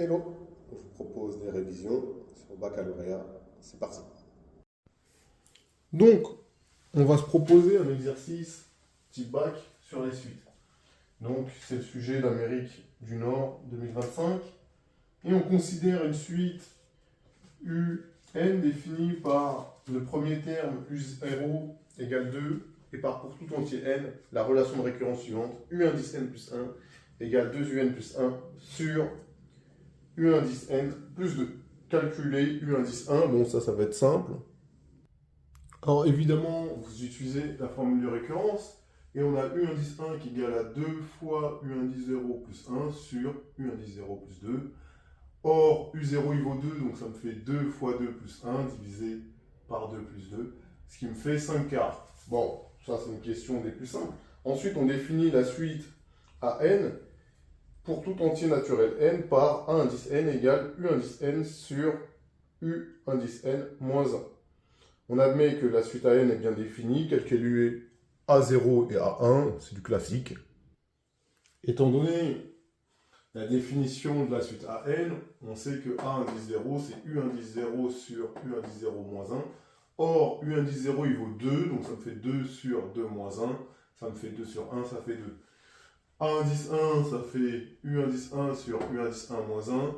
Hello, je vous propose des révisions sur le baccalauréat. C'est parti. Donc, on va se proposer un exercice type bac sur les suites. Donc, c'est le sujet d'Amérique du Nord 2025. Et on considère une suite UN définie par le premier terme U0 égale 2 et par pour tout entier n la relation de récurrence suivante U indice n plus 1 égale 2UN plus 1 sur U indice n plus 2. Calculer U indice 1, bon ça va être simple. Alors évidemment, vous utilisez la formule de récurrence, et on a U indice 1 qui égale à 2 fois U indice 0 plus 1 sur U indice 0 plus 2. Or, U0 il vaut 2, donc ça me fait 2 fois 2 plus 1 divisé par 2 plus 2, ce qui me fait 5 quarts. Bon, ça c'est une question des plus simples. Ensuite, on définit la suite à n pour tout entier naturel n par A indice n égale U indice n sur U indice n moins 1. On admet que la suite à n est bien définie, quelle qu'elle est A0 et A1, c'est du classique. Étant donné la définition de la suite à n, on sait que A indice 0, c'est U indice 0 sur U indice 0 moins 1. Or, U indice 0, il vaut 2, donc ça me fait 2 sur 2 moins 1. Ça me fait 2 sur 1, ça fait 2. A indice 1, ça fait U indice 1 sur U indice 1 moins 1.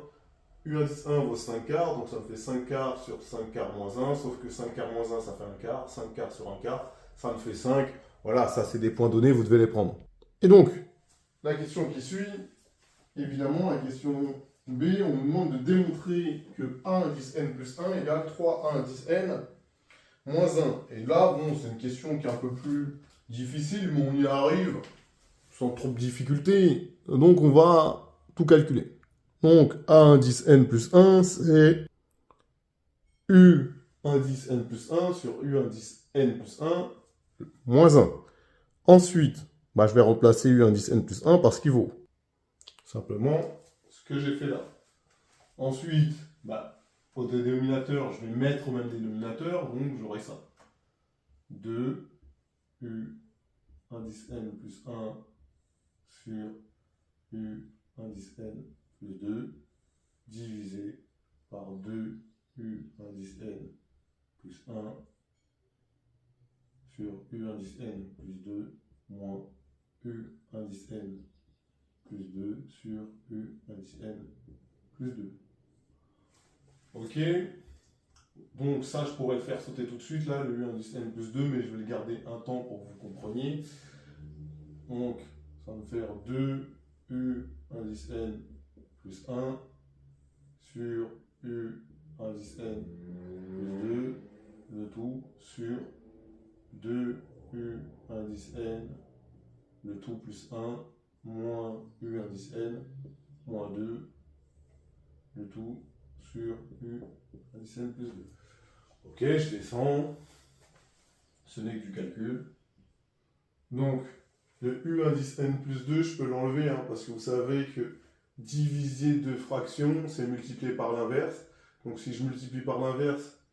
U indice 1 vaut 5 quarts, donc ça me fait 5 quarts sur 5 quarts moins 1, sauf que 5 quarts moins 1, ça fait 1 quart. 5 quarts sur 1 quart, ça me fait 5. Voilà, ça c'est des points donnés, vous devez les prendre. Et donc, la question qui suit, évidemment, la question B, on nous demande de démontrer que A indice n plus 1 égale 3 A indice n moins 1. Et là, bon, c'est une question qui est un peu plus difficile, mais on y arrive sans trop de difficultés. Donc, on va tout calculer. Donc, A indice n plus 1, c'est U indice n plus 1 sur U indice n plus 1 moins 1. Ensuite, je vais remplacer U indice n plus 1 par ce qu'il vaut. Simplement, ce que j'ai fait là. Ensuite, au dénominateur, je vais mettre au même dénominateur, donc j'aurai ça. 2 U indice n plus 1 sur U indice n plus 2 divisé par 2 U indice n plus 1 sur U indice n plus 2 moins U indice n plus 2 sur U indice n plus 2. Ok, donc ça je pourrais le faire sauter tout de suite là, le U indice n plus 2, mais je vais le garder un temps pour que vous compreniez. Donc ça va me faire 2 U indice n plus 1 sur U indice n plus 2, le tout sur 2 U indice n, le tout plus 1, moins U indice n, moins 2, le tout sur U indice n plus 2. Ok, je descends. Ce n'est que du calcul. Donc, le U indice n plus 2, je peux l'enlever, parce que vous savez que diviser deux fractions, c'est multiplier par l'inverse. Donc, si je multiplie par l'inverse,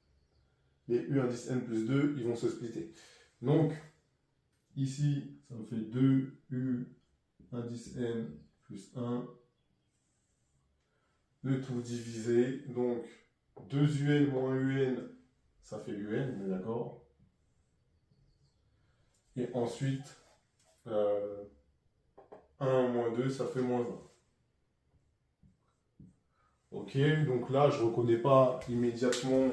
les U indice n plus 2, ils vont se splitter. Donc, ici, ça me fait 2 U indice n plus 1, le tout divisé. Donc, 2 UN moins UN, ça fait UN, on est d'accord. Et ensuite, 1 moins 2, ça fait moins 1. Ok, donc là, je ne reconnais pas immédiatement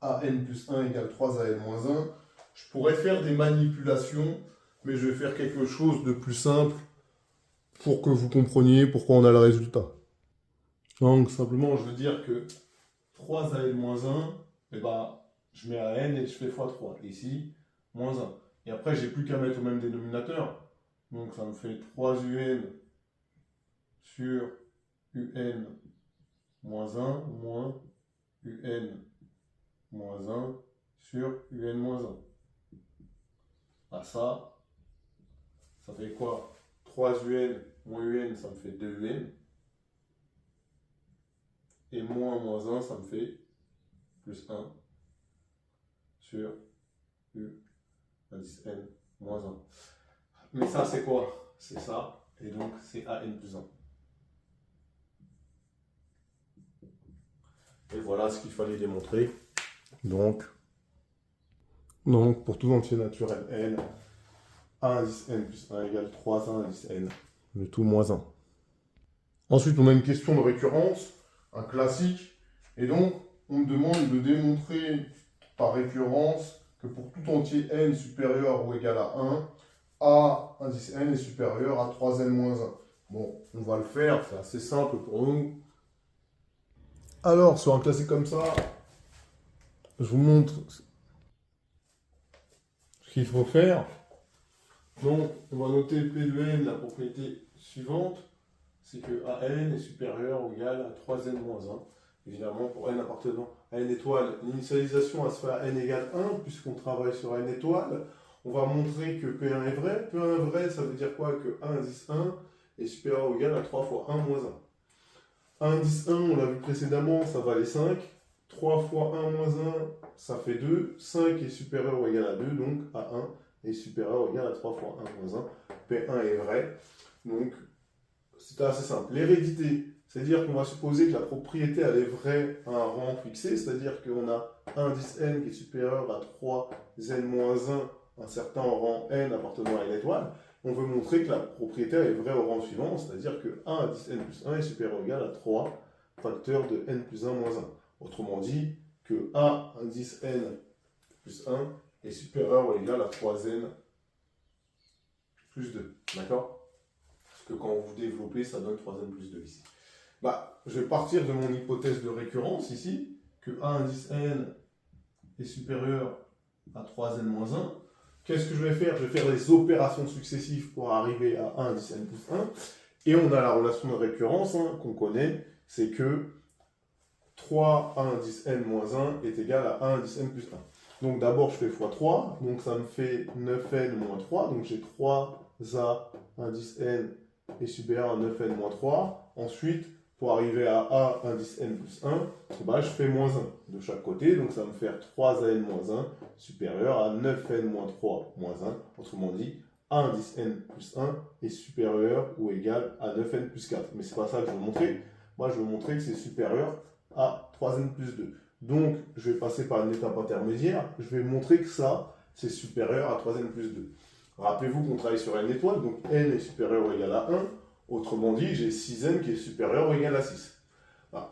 AN plus 1 égale 3 AN moins 1. Je pourrais faire des manipulations, mais je vais faire quelque chose de plus simple pour que vous compreniez pourquoi on a le résultat. Donc, simplement, je veux dire que 3 AN moins 1, je mets AN et je fais x3. Ici, moins 1. Et après, j'ai plus qu'à mettre au même dénominateur. Donc, ça me fait 3 UN sur UN moins 1 moins UN moins 1 sur UN moins 1. Ça fait quoi? 3 UN moins UN, ça me fait 2 UN. Et moins 1, ça me fait plus 1 sur U indice n moins 1. Mais ça, c'est quoi? C'est ça. Et donc, c'est AN plus 1. Et voilà ce qu'il fallait démontrer. Donc, pour tout entier naturel n, a indice n plus 1 égale 3a indice n, le tout moins 1. Ensuite, on a une question de récurrence, un classique. Et donc, on me demande de démontrer par récurrence que pour tout entier n supérieur ou égal à 1, a indice n est supérieur à 3n moins 1. Bon, on va le faire, c'est assez simple pour nous. Alors, sur un classique comme ça, je vous montre ce qu'il faut faire. Donc, on va noter P de n, la propriété suivante, c'est que AN est supérieur ou égal à 3n moins 1. Évidemment, pour n appartenant à n étoile, l'initialisation se fait à n égale 1, puisqu'on travaille sur n étoile. On va montrer que P1 est vrai. P1 est vrai, ça veut dire quoi? Que A indice 1 est supérieur ou égal à 3 fois 1 moins 1. A indice 1, on l'a vu précédemment, ça valait 5. 3 fois 1 moins 1, ça fait 2. 5 est supérieur ou égal à 2, donc A1 est supérieur ou égal à 3 fois 1 moins 1. P1 est vrai. Donc, c'est assez simple. L'hérédité, c'est-à-dire qu'on va supposer que la propriété elle est vraie à un rang fixé, c'est-à-dire qu'on a un indice n qui est supérieur à 3n-1, un certain rang n appartenant à une étoile. On veut montrer que la propriété est vraie au rang suivant, c'est-à-dire que 1 indice n plus 1 est supérieur ou égal à 3 facteurs de n plus 1 moins 1. Autrement dit, que a indice n plus 1 est supérieur ou égal à 3n plus 2. D'accord? Parce que quand vous développez, ça donne 3n plus 2 ici. Je vais partir de mon hypothèse de récurrence ici, que a indice n est supérieur à 3n moins 1. Qu'est-ce que je vais faire? Je vais faire les opérations successives pour arriver à a indice n plus 1. Et on a la relation de récurrence qu'on connaît, c'est que 3 a indice n moins 1 est égal à a indice n plus 1. Donc d'abord je fais x3, donc ça me fait 9n moins 3, donc j'ai 3a indice n est supérieur à 9n moins 3. Ensuite, pour arriver à a indice n plus 1, je fais moins 1 de chaque côté, donc ça va me faire 3an moins 1 supérieur à 9n moins 3 moins 1. Autrement dit, a indice n plus 1 est supérieur ou égal à 9n plus 4. Mais c'est pas ça que je veux montrer. Moi, je veux montrer que c'est supérieur à 3n plus 2. Donc, je vais passer par une étape intermédiaire. Je vais montrer que ça, c'est supérieur à 3n plus 2. Rappelez-vous qu'on travaille sur n étoile, donc n est supérieur ou égal à 1. Autrement dit, j'ai 6n qui est supérieur ou égal à 6. Voilà.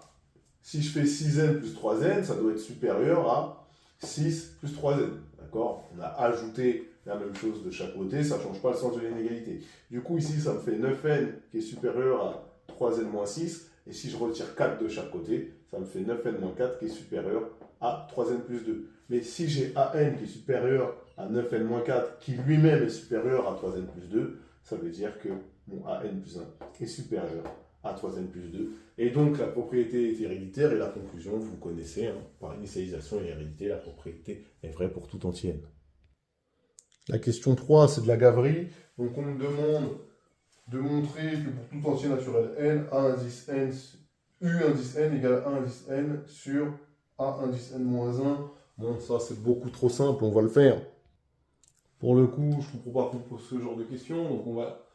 Si je fais 6n plus 3n, ça doit être supérieur à 6 plus 3n. D'accord? On a ajouté la même chose de chaque côté, ça ne change pas le sens de l'inégalité. Du coup, ici, ça me fait 9n qui est supérieur à 3n moins 6. Et si je retire 4 de chaque côté, ça me fait 9n moins 4 qui est supérieur à 3n plus 2. Mais si j'ai an qui est supérieur à 9n moins 4, qui lui-même est supérieur à 3n plus 2, ça veut dire que mon an plus 1 est supérieur à 3n plus 2. Et donc la propriété est héréditaire et la conclusion, vous connaissez, par initialisation et hérédité, la propriété est vraie pour tout entier n. La question 3, c'est de la gaverie. Donc on me demande de montrer que pour tout entier naturel n, a indice n, u indice n égale a indice n sur a indice n moins 1. Bon, ça c'est beaucoup trop simple, on va le faire. Pour le coup, je ne comprends pas qu'on pose ce genre de questions, donc on va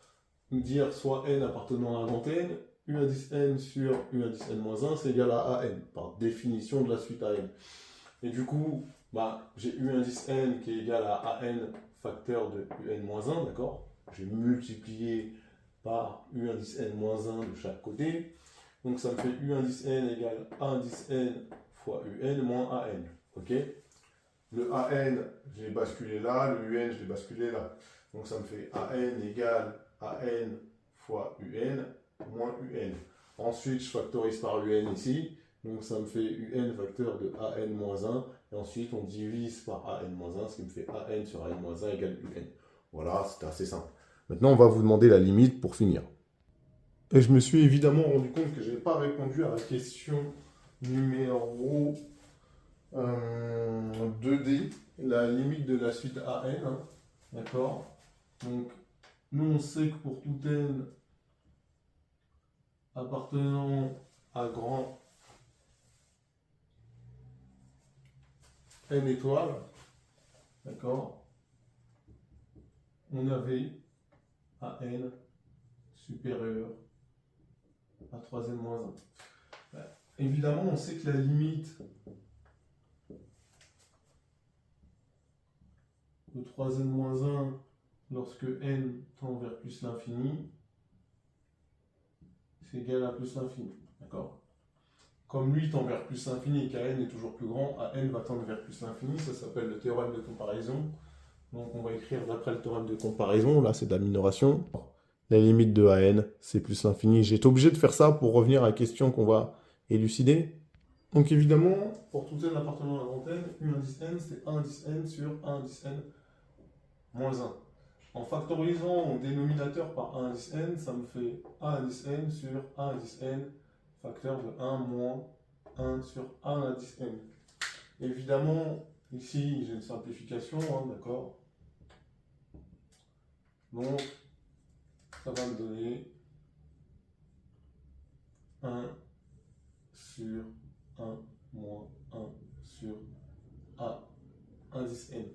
me dire soit n appartenant à un grand n, u indice n sur u indice n moins 1, c'est égal à an, par définition de la suite an. Et du coup, j'ai u indice n qui est égal à an facteur de un moins 1, d'accord? J'ai multiplié par u indice n moins 1 de chaque côté. Donc ça me fait u indice n égale a indice n fois un moins an. Ok? Le an, je l'ai basculé là, le un, je l'ai basculé là. Donc ça me fait an égale an fois un moins un. Ensuite, je factorise par un ici. Donc ça me fait un facteur de an moins 1. Et ensuite, on divise par an moins 1, ce qui me fait an sur an moins 1 égale un. Voilà, c'est assez simple. Maintenant, on va vous demander la limite pour finir. Et je me suis évidemment rendu compte que je n'ai pas répondu à la question numéro 2D, la limite de la suite AN. D'accord? Donc, nous, on sait que pour tout n appartenant à grand n étoiles, d'accord, on avait AN supérieur à 3n moins 1. évidemment, on sait que la limite de 3n-1 lorsque n tend vers plus l'infini, c'est égal à plus l'infini. D'accord? Comme lui tend vers plus l'infini et qu'AN est toujours plus grand, AN va tendre vers plus l'infini, ça s'appelle le théorème de comparaison. Donc on va écrire d'après le théorème de comparaison, là c'est de la minoration. La limite de AN, c'est plus l'infini. J'ai été obligé de faire ça pour revenir à la question qu'on va élucider. Donc évidemment, pour tout n appartenant à la grande N, U indice n, c'est 1 indice n sur 1 indice n moins 1. En factorisant mon dénominateur par 1 indice n, ça me fait 1 indice n sur 1 indice n, facteur de 1 moins 1 sur 1 indice n. Évidemment, ici j'ai une simplification, hein, d'accord? Donc, ça va me donner 1 sur 1 moins 1 sur A indice n.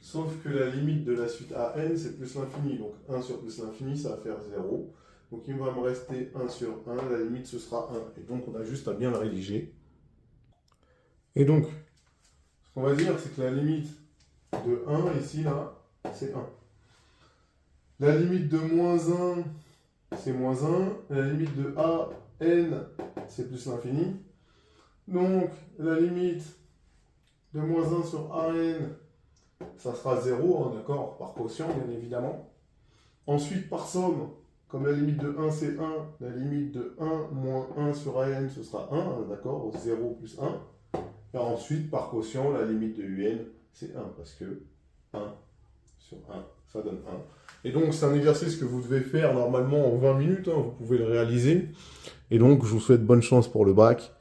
Sauf que la limite de la suite AN, c'est plus l'infini. Donc 1 sur plus l'infini, ça va faire 0. Donc il va me rester 1 sur 1, la limite ce sera 1. Et donc on a juste à bien la rédiger. Et donc, ce qu'on va dire, c'est que la limite de 1, ici, là, c'est 1. La limite de moins 1, c'est moins 1. La limite de AN, c'est plus l'infini. Donc, la limite de moins 1 sur AN, ça sera 0, hein, d'accord, par quotient, bien évidemment. Ensuite, par somme, comme la limite de 1, c'est 1, la limite de 1 moins 1 sur AN, ce sera 1, hein, d'accord, 0 plus 1. Et ensuite, par quotient, la limite de UN, c'est 1, parce que 1 sur 1, ça donne 1. Et donc, c'est un exercice que vous devez faire normalement en 20 minutes, hein, vous pouvez le réaliser. Et donc, je vous souhaite bonne chance pour le bac.